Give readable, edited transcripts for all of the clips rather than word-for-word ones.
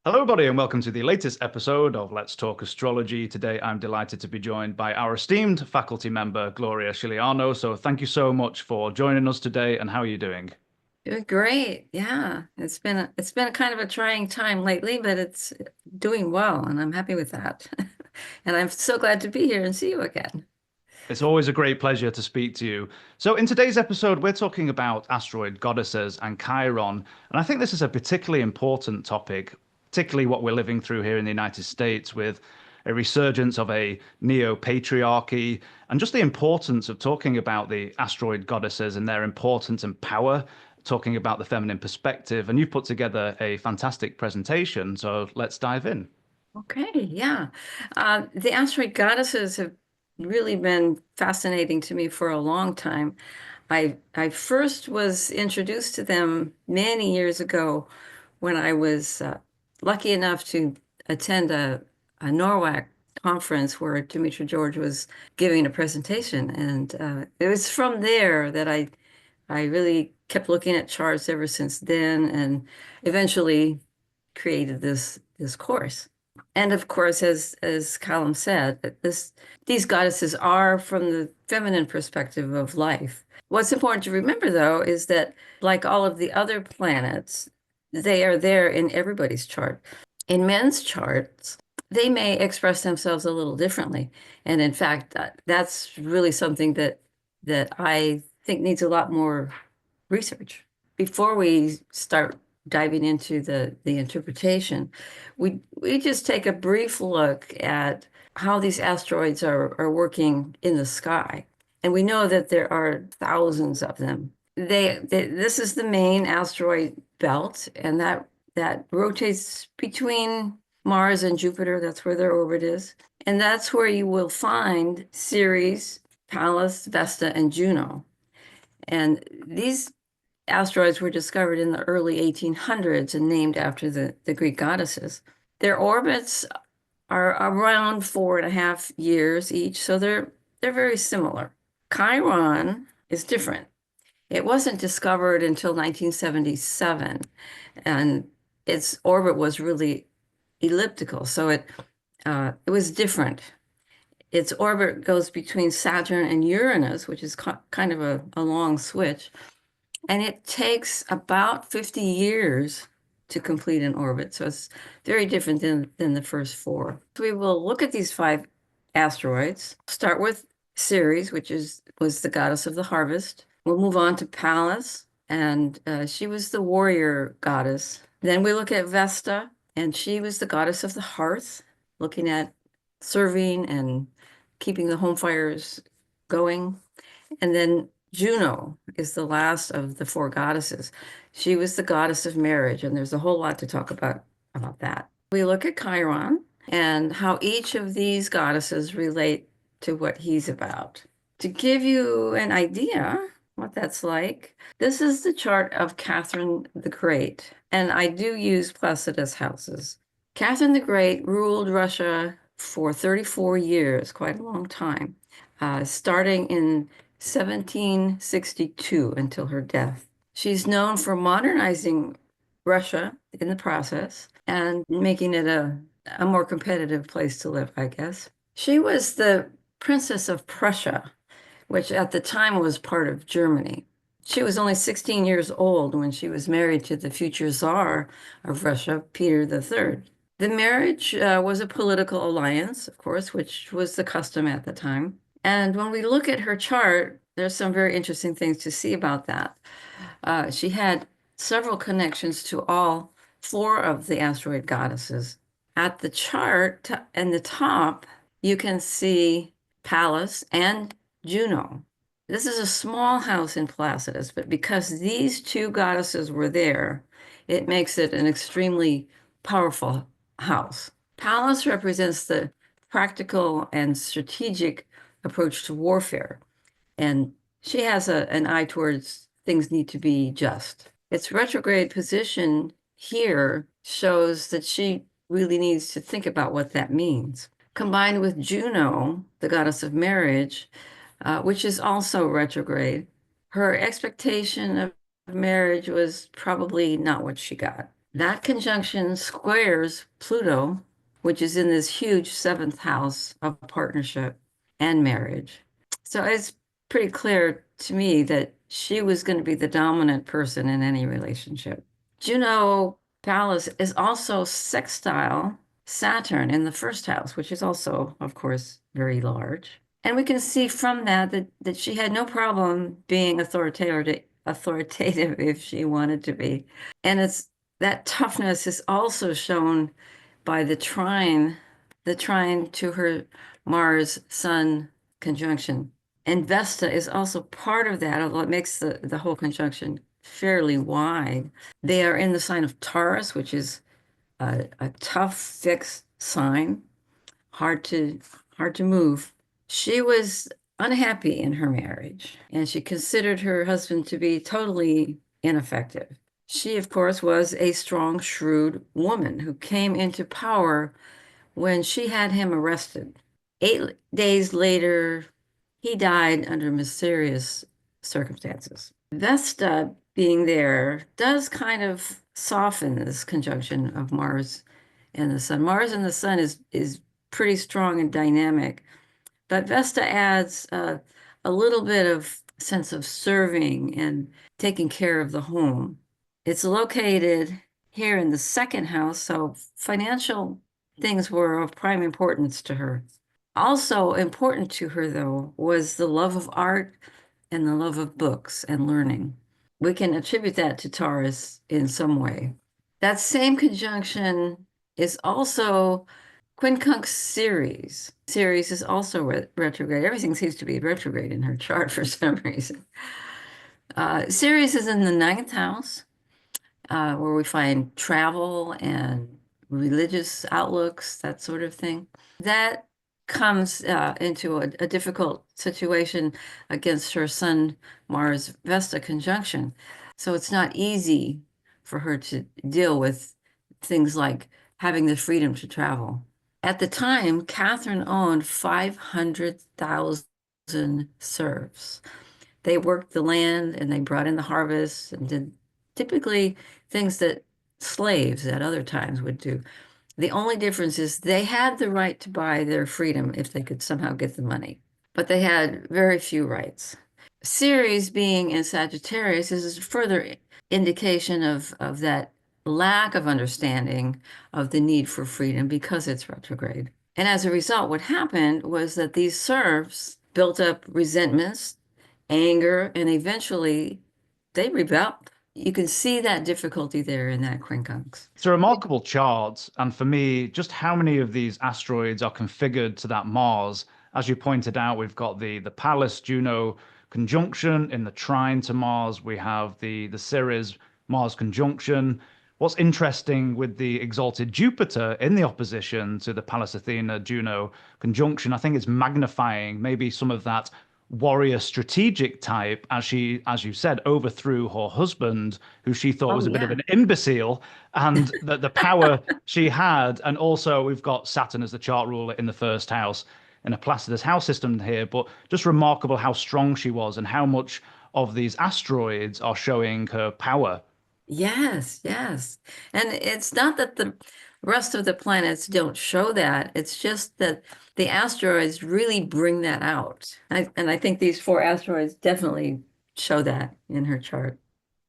Hello, everybody, and welcome to the latest episode of Let's Talk Astrology. Today, I'm delighted to be joined by our esteemed faculty member, Gloria Chiliano. So, thank you so much for joining us today. And how are you doing? Doing great. Yeah. It's been a kind of a trying time lately, but it's doing well, and I'm happy with that. And I'm so glad to be here and see you again. It's always a great pleasure to speak to you. So, in today's episode, we're talking about asteroid goddesses and Chiron. And I think this is a particularly important topic, particularly what we're living through here in the United States with a resurgence of a neo patriarchy and just the importance of talking about the asteroid goddesses and their importance and power, talking about the feminine perspective. And you've put together a fantastic presentation. So, let's dive in. Okay, yeah. The asteroid goddesses have really been fascinating to me for a long time. I first was introduced to them many years ago when I was lucky enough to attend a NORWAC conference where Demetra George was giving a presentation. And it was from there that I really kept looking at charts ever since then and eventually created this course. And of course, as Callum said, that these goddesses are from the feminine perspective of life. What's important to remember, though, is that like all of the other planets, they are there in everybody's chart. In men's charts, they may express themselves a little differently. And in fact, that's really something that I think needs a lot more research. Before we start diving into the interpretation, we just take a brief look at how these asteroids are working in the sky. And we know that there are thousands of them. This is the main asteroid belt, and that rotates between Mars and Jupiter. That's where their orbit is. And that's where you will find Ceres, Pallas, Vesta, and Juno. And these asteroids were discovered in the early 1800s and named after the Greek goddesses. Their orbits are around 4.5 years each, so they're very similar. Chiron is different. It wasn't discovered until 1977, and its orbit was really elliptical, so it was different. Its orbit goes between Saturn and Uranus, which is kind of a long switch, and it takes about 50 years to complete an orbit. So it's very different than the first four. So we will look at these five asteroids. Start with Ceres, which was the goddess of the harvest. We'll move on to Pallas, and she was the warrior goddess. Then we look at Vesta, and she was the goddess of the hearth, looking at serving and keeping the home fires going. And then Juno is the last of the four goddesses. She was the goddess of marriage, and there's a whole lot to talk about that. We look at Chiron and how each of these goddesses relate to what he's about. To give you an idea what that's like, this is the chart of Catherine the Great, and I do use Placidus houses. Catherine the Great ruled Russia for 34 years, quite a long time, starting in 1762 until her death. She's known for modernizing Russia in the process and making it a more competitive place to live, I guess. She was the Princess of Prussia, which at the time was part of Germany. She was only 16 years old when she was married to the future Tsar of Russia, Peter III. The marriage was a political alliance, of course, which was the custom at the time. And when we look at her chart, there's some very interesting things to see about that. She had several connections to all four of the asteroid goddesses. At the chart in the top, you can see Pallas and Juno. This is a small house in Placidus, but because these two goddesses were there, it makes it an extremely powerful house. Pallas represents the practical and strategic approach to warfare, and she has an eye towards things need to be just. Its retrograde position here shows that she really needs to think about what that means. Combined with Juno, the goddess of marriage, which is also retrograde, her expectation of marriage was probably not what she got. That conjunction squares Pluto, which is in this huge seventh house of partnership and marriage. So it's pretty clear to me that she was going to be the dominant person in any relationship. Juno Pallas is also sextile Saturn in the first house, which is also, of course, very large. And we can see from that she had no problem being authoritative if she wanted to be. And it's that toughness is also shown by the trine to her Mars Sun conjunction. And Vesta is also part of that, although it makes the whole conjunction fairly wide. They are in the sign of Taurus, which is a tough, fixed sign, hard to hard to move. She was unhappy in her marriage, and she considered her husband to be totally ineffective. She, of course, was a strong, shrewd woman who came into power when she had him arrested. 8 days later, he died under mysterious circumstances. Vesta being there does kind of soften this conjunction of Mars and the Sun. Mars and the Sun is pretty strong and dynamic, but Vesta adds a little bit of sense of serving and taking care of the home. It's located here in the second house, so financial things were of prime importance to her. Also important to her, though, was the love of art and the love of books and learning. We can attribute that to Taurus in some way. That same conjunction is also quincunx Ceres. Ceres is also retrograde. Everything seems to be retrograde in her chart for some reason. Ceres is in the ninth house, where we find travel and religious outlooks, that sort of thing. That comes into a difficult situation against her Sun Mars Vesta conjunction. So it's not easy for her to deal with things like having the freedom to travel. At the time, Catherine owned 500,000 serfs. They worked the land and they brought in the harvest and did typically things that slaves at other times would do. The only difference is they had the right to buy their freedom if they could somehow get the money, but they had very few rights. Ceres being in Sagittarius is a further indication of that lack of understanding of the need for freedom because it's retrograde. And as a result, what happened was that these serfs built up resentments, anger, and eventually they rebelled. You can see that difficulty there in that quincunx. It's a remarkable chart, and for me, just how many of these asteroids are configured to that Mars. As you pointed out, we've got the Pallas Juno conjunction in the trine to Mars. We have the Ceres Mars conjunction. What's interesting with the exalted Jupiter in the opposition to the Pallas Athena Juno conjunction, I think it's magnifying maybe some of that warrior strategic type as she, as you said, overthrew her husband, who she thought Oh, was a bit of yeah. an imbecile, and the power she had. And also, we've got Saturn as the chart ruler in the first house in a Placidus house system here. But just remarkable how strong she was and how much of these asteroids are showing her power. Yes, yes. And it's not that the rest of the planets don't show that. It's just that the asteroids really bring that out. And I think these four asteroids definitely show that in her chart.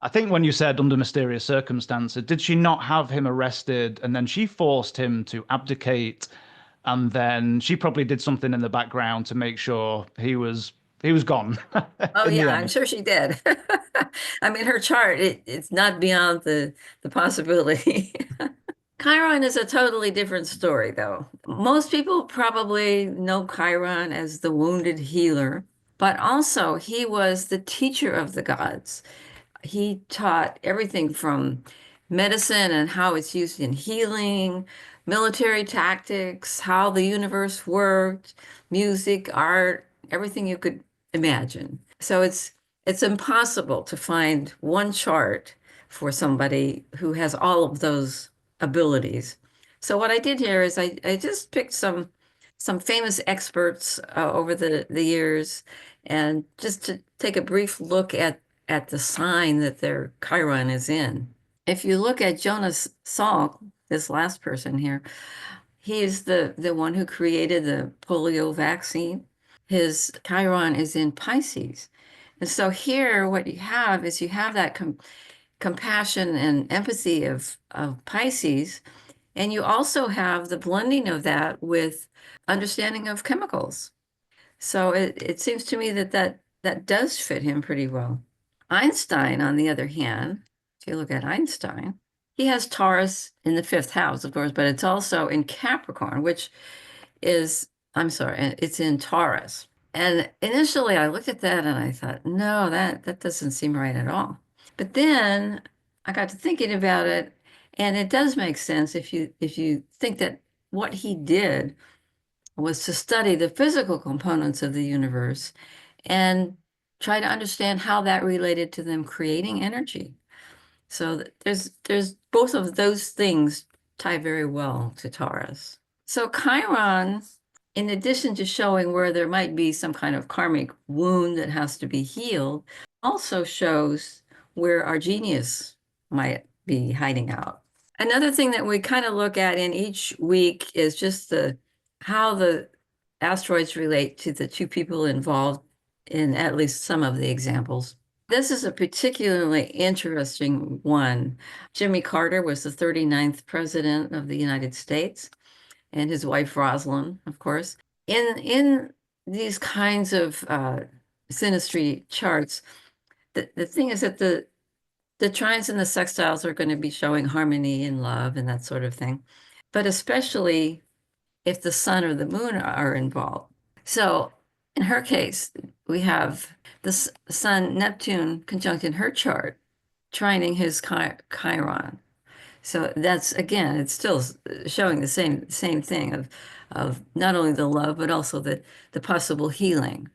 I think when you said under mysterious circumstances, did she not have him arrested and then she forced him to abdicate and then she probably did something in the background to make sure he was gone Oh in yeah, the I'm end. sure she did. I mean, her chart, it's not beyond the possibility. Chiron is a totally different story, though. Most people probably know Chiron as the wounded healer, but also he was the teacher of the gods. He taught everything from medicine and how it's used in healing, military tactics, how the universe worked, music, art, everything you could imagine. So it's impossible to find one chart for somebody who has all of those abilities. So what I did here is I just picked some famous experts over the years and just to take a brief look at the sign that their Chiron is in. if you look at Jonas Salk, this last person here, he's the one who created the polio vaccine. His Chiron is in Pisces. And so here what you have is you have that compassion and empathy of Pisces, and you also have the blending of that with understanding of chemicals. So it seems to me that that does fit him pretty well. Einstein, on the other hand, if you look at Einstein, he has Taurus in the fifth house, of course, but it's also in Capricorn, which is, I'm sorry, it's in Taurus. And initially I looked at that and I thought, no, that doesn't seem right at all. But then I got to thinking about it, and it does make sense if you think that what he did was to study the physical components of the universe and try to understand how that related to them creating energy. So there's both of those things tie very well to Taurus. So Chiron, in addition to showing where there might be some kind of karmic wound that has to be healed, also shows where our genius might be hiding out. Another thing that we kind of look at in each week is just the how the asteroids relate to the two people involved in at least some of the examples. This is a particularly interesting one. Jimmy Carter was the 39th president of the United States, and his wife Rosalind, of course. In these kinds of synastry charts, the thing is that the trines and the sextiles are going to be showing harmony and love and that sort of thing, but especially if the sun or the moon are involved. So in her case, we have the sun Neptune conjunct in her chart, trining his Chiron. So that's again, it's still showing the same thing of not only the love but also the possible healing.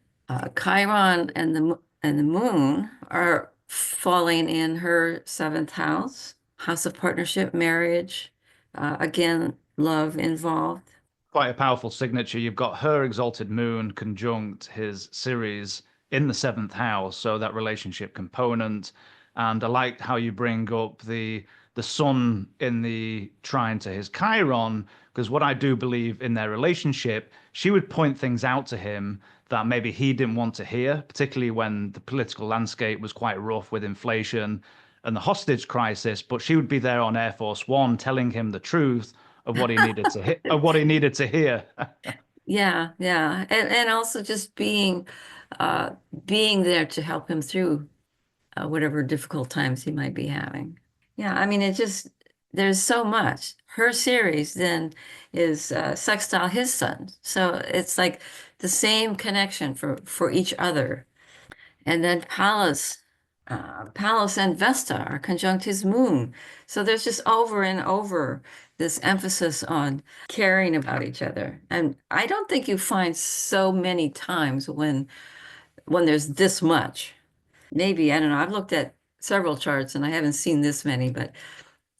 Chiron and the moon are falling in her seventh house of partnership, marriage. Again, love involved. Quite a powerful signature. You've got her exalted moon conjunct his Ceres in the seventh house, so that relationship component. And I like how you bring up the sun in the trine to his Chiron, because what I do believe in their relationship, she would point things out to him that maybe he didn't want to hear, particularly when the political landscape was quite rough with inflation and the hostage crisis. But she would be there on Air Force One telling him the truth of what he needed to hit, of what he needed to hear. Yeah, yeah. And also just uh being there to help him through whatever difficult times he might be having. Yeah, I mean, it just, there's so much. Her series then is Sextile, his son. So it's like the same connection for each other. And then Pallas and Vesta are conjunct his moon. So there's just over and over this emphasis on caring about each other. And I don't think you find so many times when there's this much. Maybe, I don't know. I've looked at several charts and I haven't seen this many, but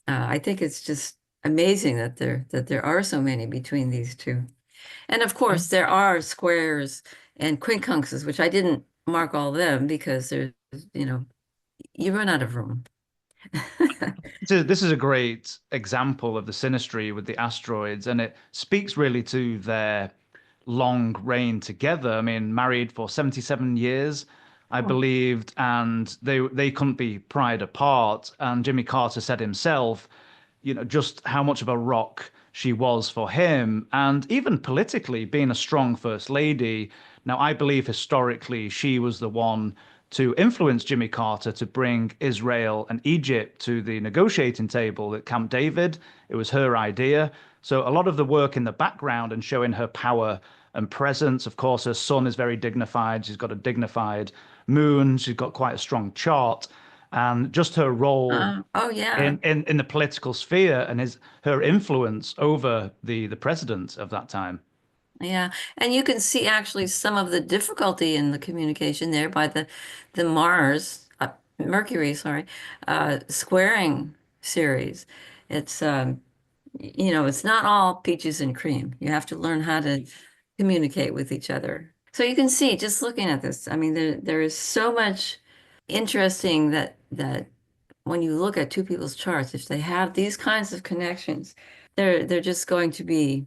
I think it's just amazing that there are so many between these two. And of course, there are squares and quincunxes, which I didn't mark all of them because there's, you know, you run out of room. So this is a great example of the synastry with the asteroids, and it speaks really to their long reign together. I mean, married for 77 years, I Oh. believed, and they couldn't be pried apart. And Jimmy Carter said himself, just how much of a rock she was for him, and even politically, being a strong first lady. Now, I believe historically she was the one to influence Jimmy Carter to bring Israel and Egypt to the negotiating table at Camp David. It was her idea. So a lot of the work in the background and showing her power and presence. Of course, her son is very dignified. She's got a dignified moon. She's got quite a strong chart. And just her role Oh yeah. in the political sphere and her influence over the president of that time. Yeah, and you can see actually some of the difficulty in the communication there by the Mars, Mercury, sorry, squaring series. It's it's not all peaches and cream. You have to learn how to communicate with each other. So you can see just looking at this, I mean, there is so much interesting that when you look at two people's charts, if they have these kinds of connections, they're just going to be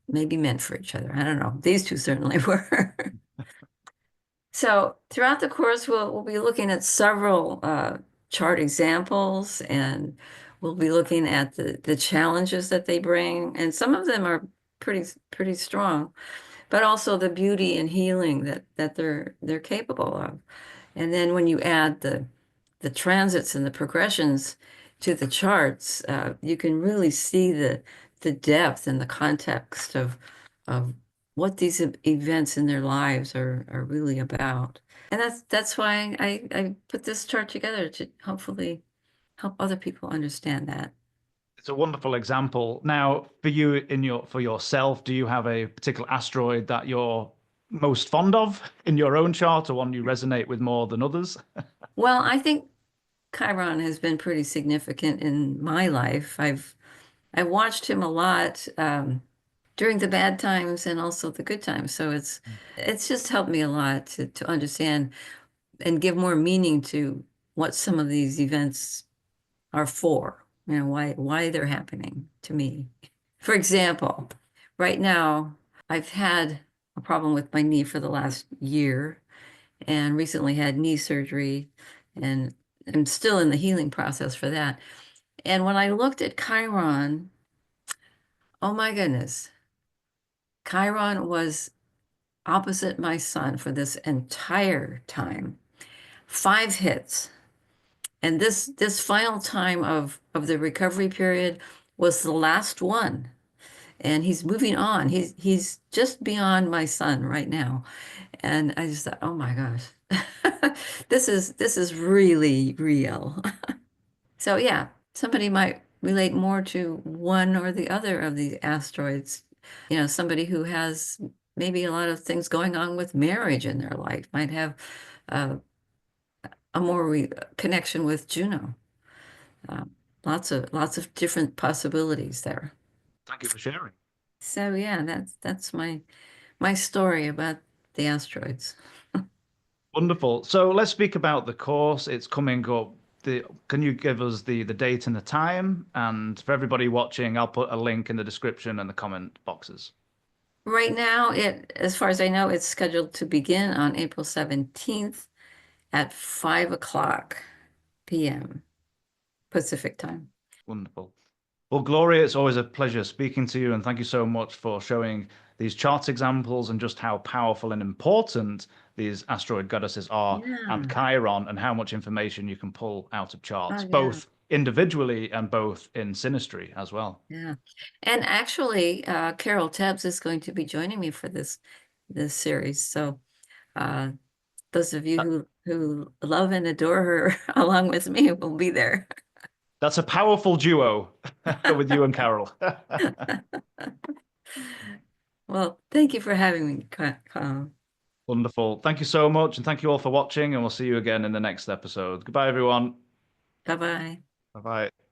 maybe meant for each other. I don't know. These two certainly were. So throughout the course, we'll be looking at several chart examples, and we'll be looking at the challenges that they bring, and some of them are pretty strong, but also the beauty and healing that they're capable of. And then when you add the transits and the progressions to the charts, you can really see the depth and the context of what these events in their lives are really about. And that's why I put this chart together to hopefully help other people understand that. It's a wonderful example. Now, for you for yourself, do you have a particular asteroid that you're most fond of in your own chart, or one you resonate with more than others? Well, I think Chiron has been pretty significant in my life. I watched him a lot during the bad times and also the good times. So it's just helped me a lot to understand and give more meaning to what some of these events are for, why they're happening to me. For example, right now I've had a problem with my knee for the last year and recently had knee surgery, and I'm still in the healing process for that. And when I looked at Chiron, oh my goodness, Chiron was opposite my sun for this entire time. 5 hits. And this final time of the recovery period was the last one. And he's moving on. He's just beyond my sun right now. And I just thought, oh my gosh, this is really real. So yeah, somebody might relate more to one or the other of the asteroids. Somebody who has maybe a lot of things going on with marriage in their life might have uh, a more connection with Juno. Uh, lots of different possibilities there. Thank you for sharing. So yeah, that's my story about the asteroids. Wonderful. So let's speak about the course. It's coming up. Can you give us the date and the time? And for everybody watching, I'll put a link in the description and the comment boxes. Right now, as far as I know, it's scheduled to begin on April 17th at 5 o'clock p.m. Pacific time. Wonderful. Well, Gloria, it's always a pleasure speaking to you, and thank you so much for showing these chart examples and just how powerful and important these asteroid goddesses are, and Yeah. Chiron, and how much information you can pull out of charts, Oh, yeah. both individually and both in synastry as well. Yeah. And actually, Carol Tebbs is going to be joining me for this series. So uh, those of you That- who love and adore her along with me will be there. That's a powerful duo with you and Carol. Well, thank you for having me, Colin. Wonderful. Thank you so much, and thank you all for watching, and we'll see you again in the next episode. Goodbye, everyone. Bye-bye. Bye bye.